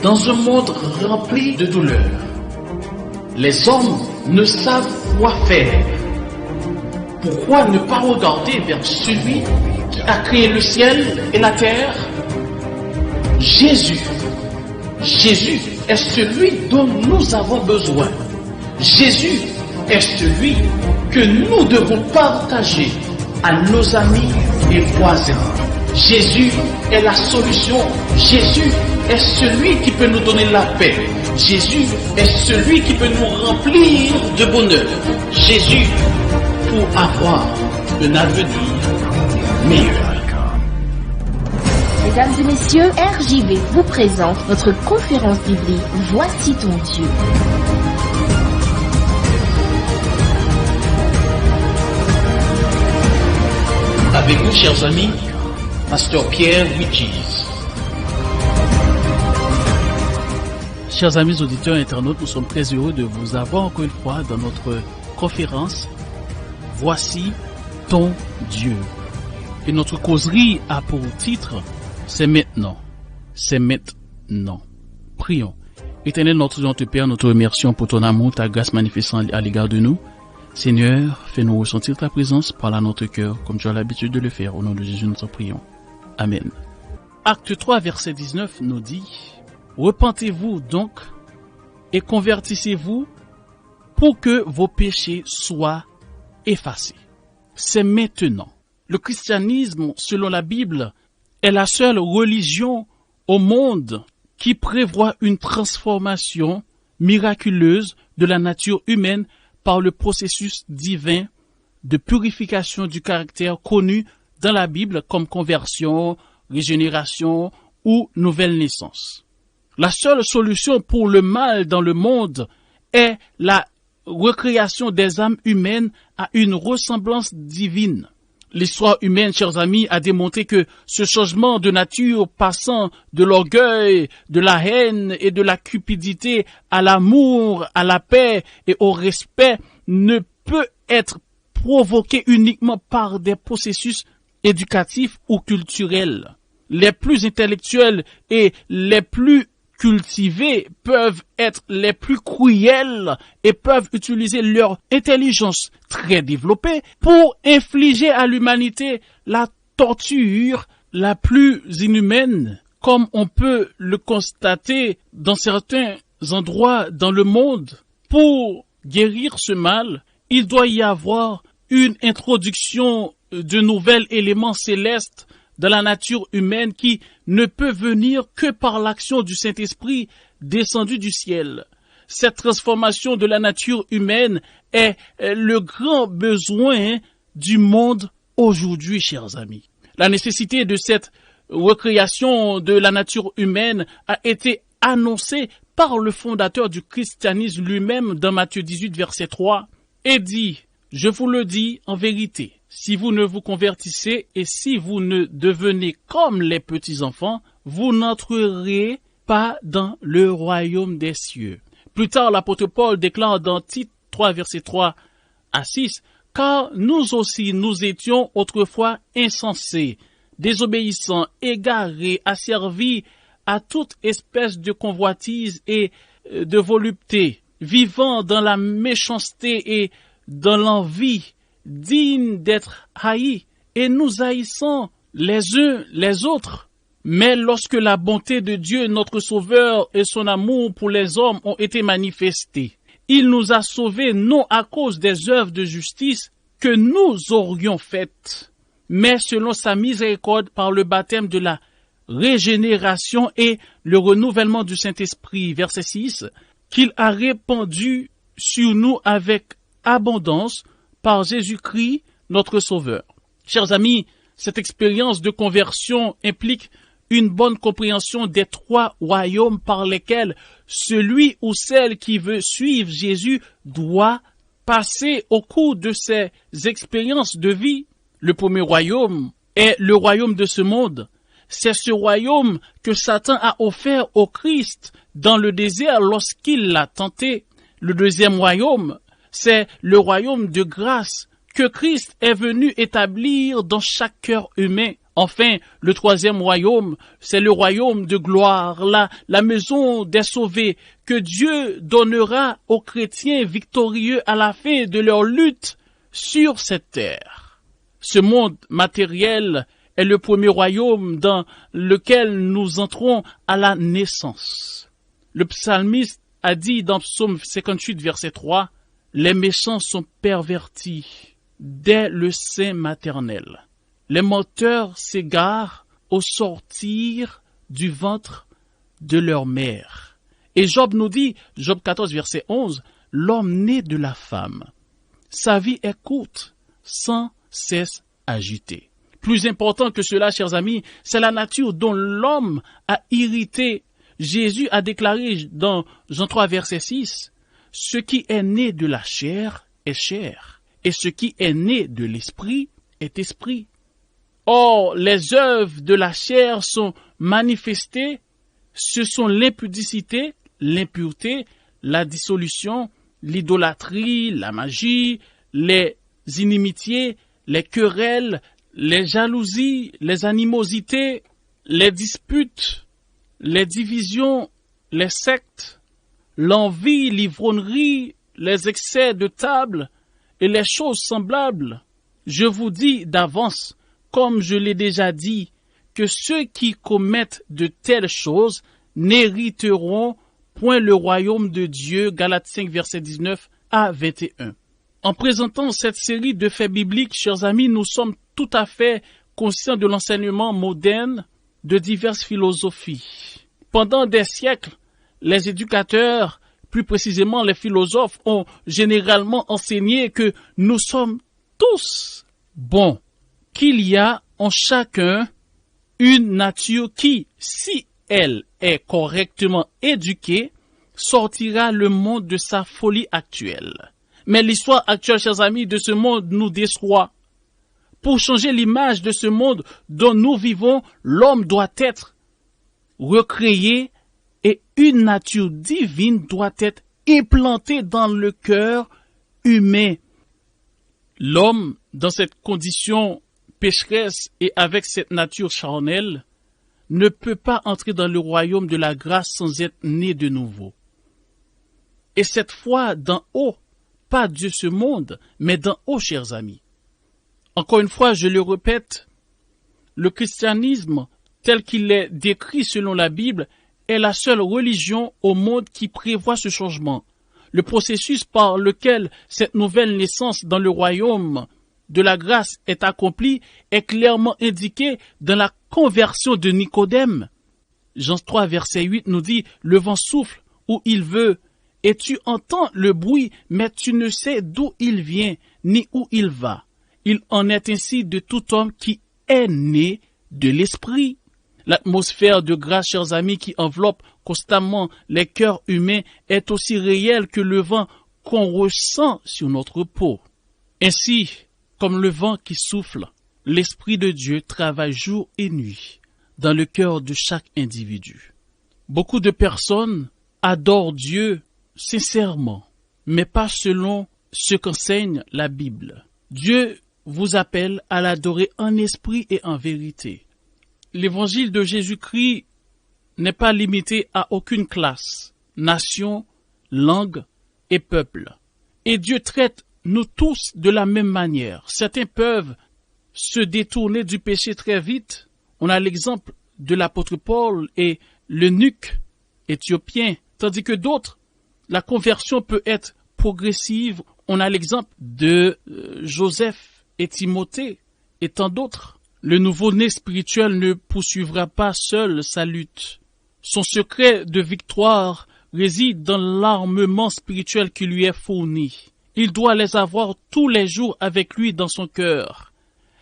Dans un monde rempli de douleurs, les hommes ne savent quoi faire. Pourquoi ne pas regarder vers celui qui a créé le ciel et la terre? Jésus. Jésus est celui dont nous avons besoin. Jésus est celui que nous devons partager à nos amis et voisins. Jésus est la solution. Jésus est celui qui peut nous donner la paix. Jésus est celui qui peut nous remplir de bonheur. Jésus pour avoir un avenir meilleur. Mesdames et messieurs, RJV vous présente notre conférence biblique Voici ton Dieu. Avec vous, chers amis, Pasteur Pierre Witchis. Chers amis auditeurs et internautes, nous sommes très heureux de vous avoir encore une fois dans notre conférence Voici ton Dieu. Et notre causerie a pour titre C'est maintenant. C'est maintenant. Prions. Éternel notre Dieu, notre Père, nous te remercions pour ton amour, ta grâce manifestant à l'égard de nous. Seigneur, fais-nous ressentir ta présence, parle à notre cœur, comme tu as l'habitude de le faire. Au nom de Jésus, nous te prions. Amen. Acte 3, verset 19 nous dit Repentez-vous donc et convertissez-vous pour que vos péchés soient effacés. C'est maintenant. Le christianisme, selon la Bible, est la seule religion au monde qui prévoit une transformation miraculeuse de la nature humaine par le processus divin de purification du caractère connu dans la Bible comme conversion, régénération ou nouvelle naissance. La seule solution pour le mal dans le monde est la recréation des âmes humaines à une ressemblance divine. L'histoire humaine, chers amis, a démontré que ce changement de nature passant de l'orgueil, de la haine et de la cupidité à l'amour, à la paix et au respect ne peut être provoqué uniquement par des processus éducatifs ou culturels. Les plus intellectuels et les plus cultivés peuvent être les plus cruels et peuvent utiliser leur intelligence très développée pour infliger à l'humanité la torture la plus inhumaine, comme on peut le constater dans certains endroits dans le monde. Pour guérir ce mal, il doit y avoir une introduction de nouveaux éléments célestes dans la nature humaine qui ne peut venir que par l'action du Saint-Esprit descendu du ciel. Cette transformation de la nature humaine est le grand besoin du monde aujourd'hui, chers amis. La nécessité de cette recréation de la nature humaine a été annoncée par le fondateur du christianisme lui-même dans Matthieu 18, verset 3, et dit « Je vous le dis en vérité, si vous ne vous convertissez et si vous ne devenez comme les petits-enfants, vous n'entrerez pas dans le royaume des cieux. » Plus tard, l'apôtre Paul déclare dans Tite 3, verset 3 à 6, « Car nous aussi, nous étions autrefois insensés, désobéissants, égarés, asservis à toute espèce de convoitise et de volupté, vivant dans la méchanceté et dans l'envie, dignes d'être haïs, et nous haïssons les uns les autres. Mais lorsque la bonté de Dieu, notre Sauveur, et son amour pour les hommes ont été manifestés, il nous a sauvés non à cause des œuvres de justice que nous aurions faites, mais selon sa miséricorde par le baptême de la régénération et le renouvellement du Saint-Esprit. Verset 6, qu'il a répandu sur nous avec abondance par Jésus-Christ, notre Sauveur. Chers amis, cette expérience de conversion implique une bonne compréhension des trois royaumes par lesquels celui ou celle qui veut suivre Jésus doit passer au cours de ses expériences de vie. Le premier royaume est le royaume de ce monde. C'est ce royaume que Satan a offert au Christ dans le désert lorsqu'il l'a tenté. Le deuxième royaume, c'est le royaume de grâce que Christ est venu établir dans chaque cœur humain Enfin, le troisième royaume, c'est le royaume de gloire, la maison des sauvés, que Dieu donnera aux chrétiens victorieux à la fin de leur lutte sur cette terre. Ce monde matériel est le premier royaume dans lequel nous entrons à la naissance. Le psalmiste a dit dans Psaume 58, verset 3, « Les méchants sont pervertis dès le sein maternel. Les menteurs s'égarent au sortir du ventre de leur mère. » Et Job nous dit, Job 14, verset 11, « L'homme né de la femme, sa vie est courte, sans cesse agitée. » Plus important que cela, chers amis, c'est la nature dont l'homme a hérité. Jésus a déclaré dans Jean 3, verset 6, « Ce qui est né de la chair est chair, et ce qui est né de l'esprit est esprit. » Or, les œuvres de la chair sont manifestées, ce sont l'impudicité, l'impureté, la dissolution, l'idolâtrie, la magie, les inimitiés, les querelles, les jalousies, les animosités, les disputes, les divisions, les sectes, l'envie, l'ivrognerie, les excès de table et les choses semblables. Je vous dis d'avance, comme je l'ai déjà dit, que ceux qui commettent de telles choses n'hériteront point le royaume de Dieu. Galates 5, verset 19 à 21. En présentant cette série de faits bibliques, chers amis, nous sommes tout à fait conscients de l'enseignement moderne de diverses philosophies. Pendant des siècles, les éducateurs, plus précisément les philosophes, ont généralement enseigné que nous sommes tous bons, qu'il y a en chacun une nature qui, si elle est correctement éduquée, sortira le monde de sa folie actuelle. Mais l'histoire actuelle, chers amis, de ce monde nous déçoit. Pour changer l'image de ce monde dont nous vivons, l'homme doit être recréé et une nature divine doit être implantée dans le cœur humain. L'homme, dans cette condition pécheresse et avec cette nature charnelle, ne peut pas entrer dans le royaume de la grâce sans être né de nouveau. Et cette fois d'en haut, pas de ce monde, mais d'en haut, chers amis. Encore une fois, je le répète, le christianisme, tel qu'il est décrit selon la Bible, est la seule religion au monde qui prévoit ce changement. Le processus par lequel cette nouvelle naissance dans le royaume de la grâce est accomplie est clairement indiqué dans la conversion de Nicodème. Jean 3, verset 8 nous dit, « Le vent souffle où il veut, et tu entends le bruit, mais tu ne sais d'où il vient, ni où il va. Il en est ainsi de tout homme qui est né de l'esprit. » L'atmosphère de grâce, chers amis, qui enveloppe constamment les cœurs humains est aussi réelle que le vent qu'on ressent sur notre peau. Ainsi, comme le vent qui souffle, l'Esprit de Dieu travaille jour et nuit dans le cœur de chaque individu. Beaucoup de personnes adorent Dieu sincèrement, mais pas selon ce qu'enseigne la Bible. Dieu vous appelle à l'adorer en esprit et en vérité. L'évangile de Jésus-Christ n'est pas limité à aucune classe, nation, langue et peuple. Et Dieu traite nous tous de la même manière. Certains peuvent se détourner du péché très vite. On a l'exemple de l'apôtre Paul et l'eunuque éthiopien, tandis que d'autres, la conversion peut être progressive. On a l'exemple de Joseph et Timothée et tant d'autres. Le nouveau-né spirituel ne poursuivra pas seul sa lutte. Son secret de victoire réside dans l'armement spirituel qui lui est fourni. Il doit les avoir tous les jours avec lui dans son cœur.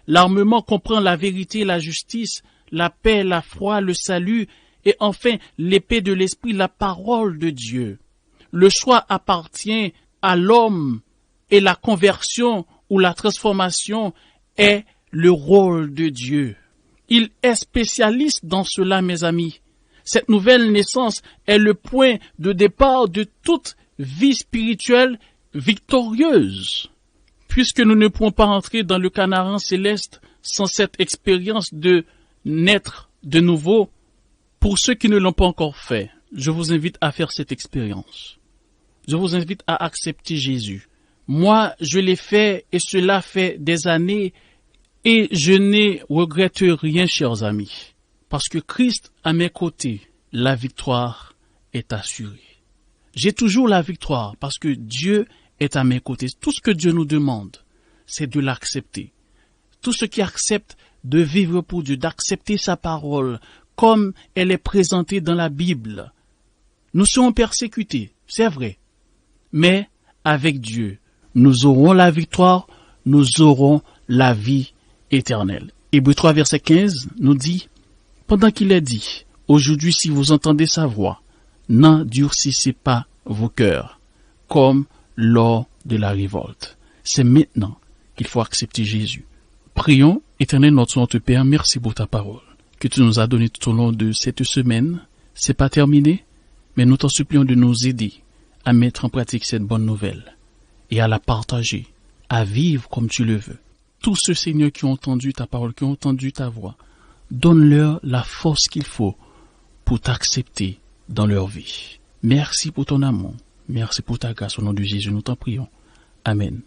L'armement comprend la vérité, la justice, la paix, la foi, le salut et enfin l'épée de l'esprit, la parole de Dieu. Le choix appartient à l'homme et la conversion ou la transformation est le rôle de Dieu. Il est spécialiste dans cela, mes amis. Cette nouvelle naissance est le point de départ de toute vie spirituelle victorieuse. Puisque nous ne pouvons pas entrer dans le Canaan céleste sans cette expérience de naître de nouveau, pour ceux qui ne l'ont pas encore fait, je vous invite à faire cette expérience. Je vous invite à accepter Jésus. Moi, je l'ai fait et cela fait des années et je ne regrette rien, chers amis. Parce que Christ à mes côtés, la victoire est assurée. J'ai toujours la victoire parce que Dieu est à mes côtés. Tout ce que Dieu nous demande, c'est de l'accepter. Tout ce qui accepte de vivre pour Dieu, d'accepter sa parole comme elle est présentée dans la Bible. Nous serons persécutés, c'est vrai. Mais avec Dieu, nous aurons la victoire, nous aurons la vie éternelle. Hébreux 3, verset 15 nous dit, pendant qu'il est dit, aujourd'hui si vous entendez sa voix, n'endurcissez pas vos cœurs, comme lors de la révolte. C'est maintenant qu'il faut accepter Jésus. Prions, Éternel notre Père, merci pour ta parole que tu nous as donnée tout au long de cette semaine. C'est pas terminé, mais nous t'en supplions de nous aider à mettre en pratique cette bonne nouvelle et à la partager, à vivre comme tu le veux. Tous ceux, Seigneur, qui ont entendu ta parole, qui ont entendu ta voix, donne-leur la force qu'il faut pour t'accepter dans leur vie. Merci pour ton amour. Merci pour ta grâce. Au nom de Jésus, nous t'en prions. Amen.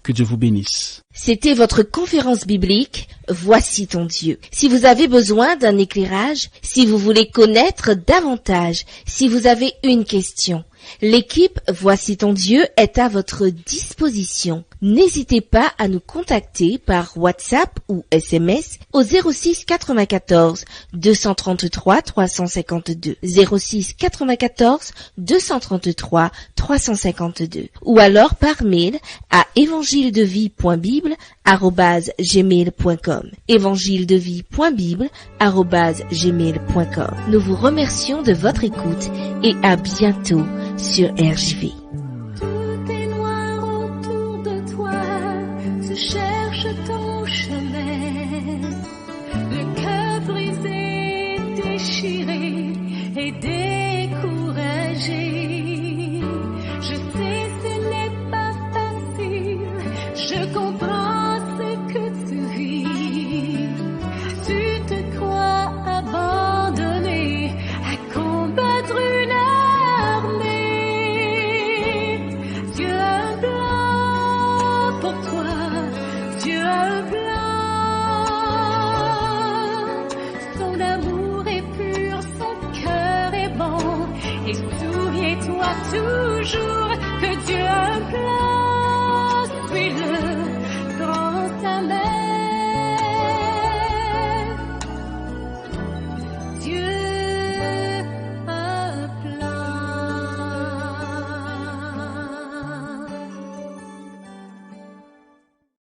Que Dieu vous bénisse. C'était votre conférence biblique « Voici ton Dieu ». Si vous avez besoin d'un éclairage, si vous voulez connaître davantage, si vous avez une question, l'équipe « Voici ton Dieu » est à votre disposition. N'hésitez pas à nous contacter par WhatsApp ou SMS au 06 94 233 352 06 94 233 352 ou alors par mail à évangiledevie.bible@gmail.com évangiledevie.bible@gmail.com. Nous vous remercions de votre écoute et à bientôt sur RJV.